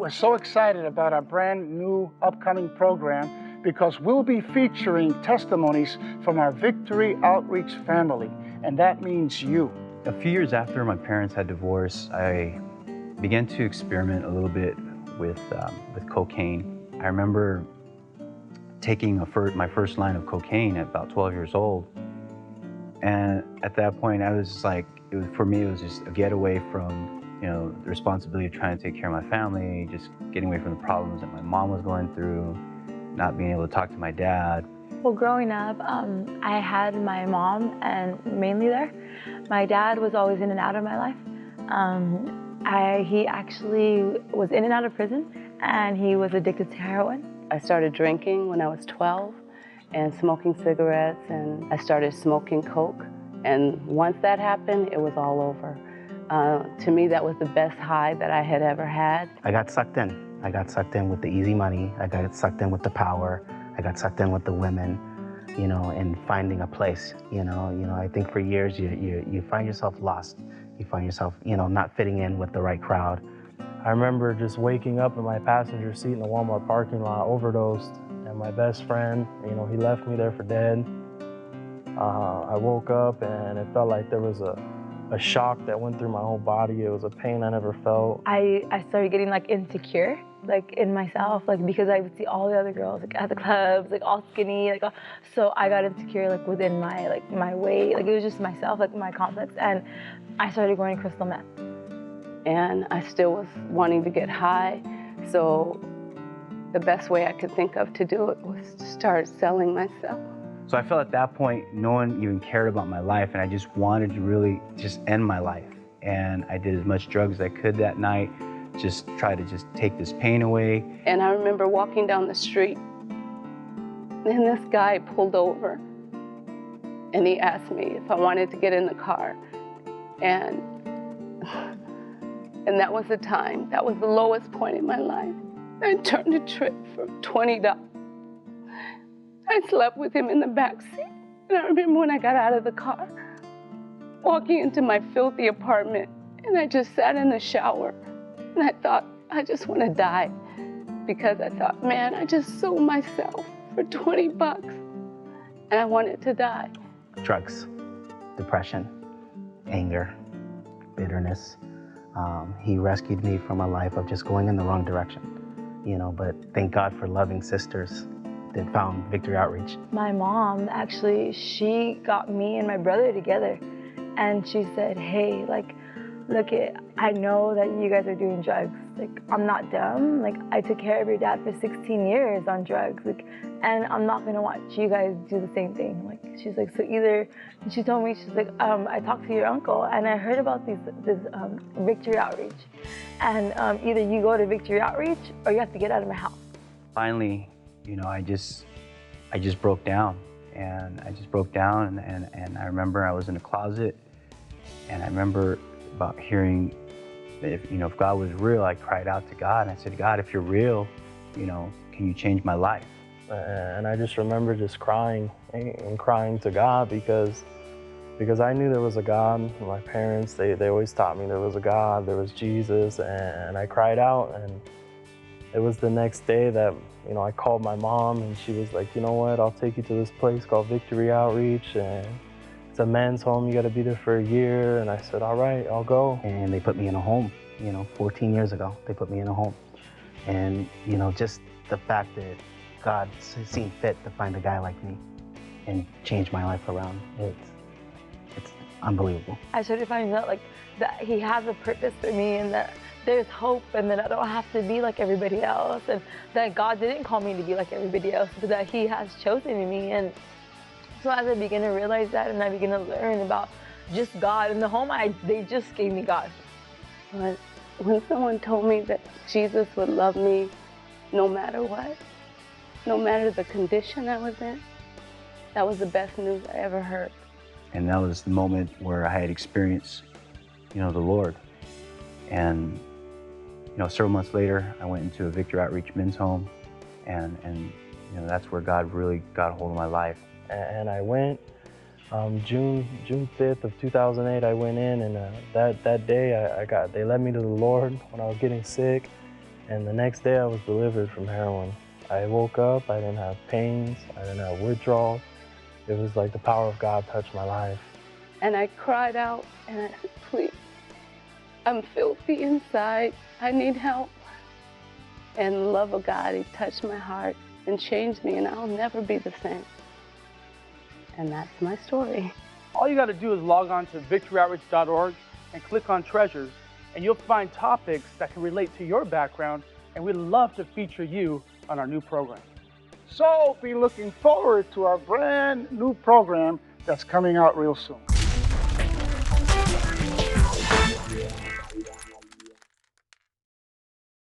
We're so excited about our brand new upcoming program because we'll be featuring testimonies from our Victory Outreach family, and that means you. A few years after my parents had divorced, I began to experiment a little bit with cocaine. I remember taking my first line of cocaine at about 12 years old. And at that point, I was like, for me, it was just a getaway from the responsibility of trying to take care of my family, just getting away from the problems that my mom was going through, not being able to talk to my dad. Well, growing up, I had my mom, and mainly there. My dad was always in and out of my life. He actually was in and out of prison, and he was addicted to heroin. I started drinking when I was 12 and smoking cigarettes, and I started smoking coke. And once that happened, it was all over. To me, that was the best high that I had ever had. I got sucked in. I got sucked in with the easy money. I got sucked in with the power. I got sucked in with the women, and finding a place. I think for years you find yourself lost. You find yourself, not fitting in with the right crowd. I remember just waking up in my passenger seat in the Walmart parking lot, overdosed, and my best friend, he left me there for dead. I woke up and it felt like there was a shock that went through my whole body. It was a pain I never felt. I started getting insecure, in myself, because I would see all the other girls at the clubs, all skinny, so I got insecure within my weight. It was just myself, my complex, and I started going to crystal meth. And I still was wanting to get high, so the best way I could think of to do it was to start selling myself. So I felt at that point, no one even cared about my life, and I just wanted to really just end my life. And I did as much drugs as I could that night, just try to just take this pain away. And I remember walking down the street, and this guy pulled over, and he asked me if I wanted to get in the car. And that was the time, that was the lowest point in my life. I turned a trip for $20. I slept with him in the back seat. And I remember when I got out of the car, walking into my filthy apartment, and I just sat in the shower, and I thought, I just want to die. Because I thought, man, I just sold myself for $20, and I wanted to die. Drugs, depression, anger, bitterness. He rescued me from a life of just going in the wrong direction, but thank God for loving sisters that found Victory Outreach. My mom, actually, she got me and my brother together, and she said, hey, look, I know that you guys are doing drugs. I'm not dumb. I took care of your dad for 16 years on drugs, and I'm not gonna watch you guys do the same thing. She's like, so either, and she told me, she's like, I talked to your uncle, and I heard about this Victory Outreach, and either you go to Victory Outreach or you have to get out of my house. Finally, I just broke down, and and I remember I was in a closet, and I remember about hearing that if God was real, I cried out to God, and I said, God, if you're real, can you change my life? And I just remember just crying and crying to God because I knew there was a God. My parents, they always taught me there was a God, there was Jesus, and I cried out. And it was the next day that I called my mom, and she was like, you know what, I'll take you to this place called Victory Outreach, and it's a men's home, you gotta be there for a year. And I said, all right, I'll go. And they put me in a home, 14 years ago, they put me in a home. And, just the fact that God seen fit to find a guy like me and change my life around, it's unbelievable. I started finding out that he has a purpose for me, and that there's hope, and that I don't have to be like everybody else, and that God didn't call me to be like everybody else, but that he has chosen me. And so as I began to realize that, and I began to learn about just God in the home, they just gave me God. But when someone told me that Jesus would love me no matter what, no matter the condition I was in, that was the best news I ever heard. And that was the moment where I had experienced, the Lord. And, several months later, I went into a Victory Outreach men's home, and that's where God really got a hold of my life. And I went, June 5th of 2008, I went in, and that day they led me to the Lord when I was getting sick. And the next day I was delivered from heroin. I woke up, I didn't have pains, I didn't have withdrawals. It was like the power of God touched my life. And I cried out and I said, please, I'm filthy inside, I need help. And the love of God, He touched my heart and changed me, and I'll never be the same. And that's my story. All you got to do is log on to victoryoutreach.org and click on Treasures, and you'll find topics that can relate to your background, and we'd love to feature you on our new program. So be looking forward to our brand new program that's coming out real soon.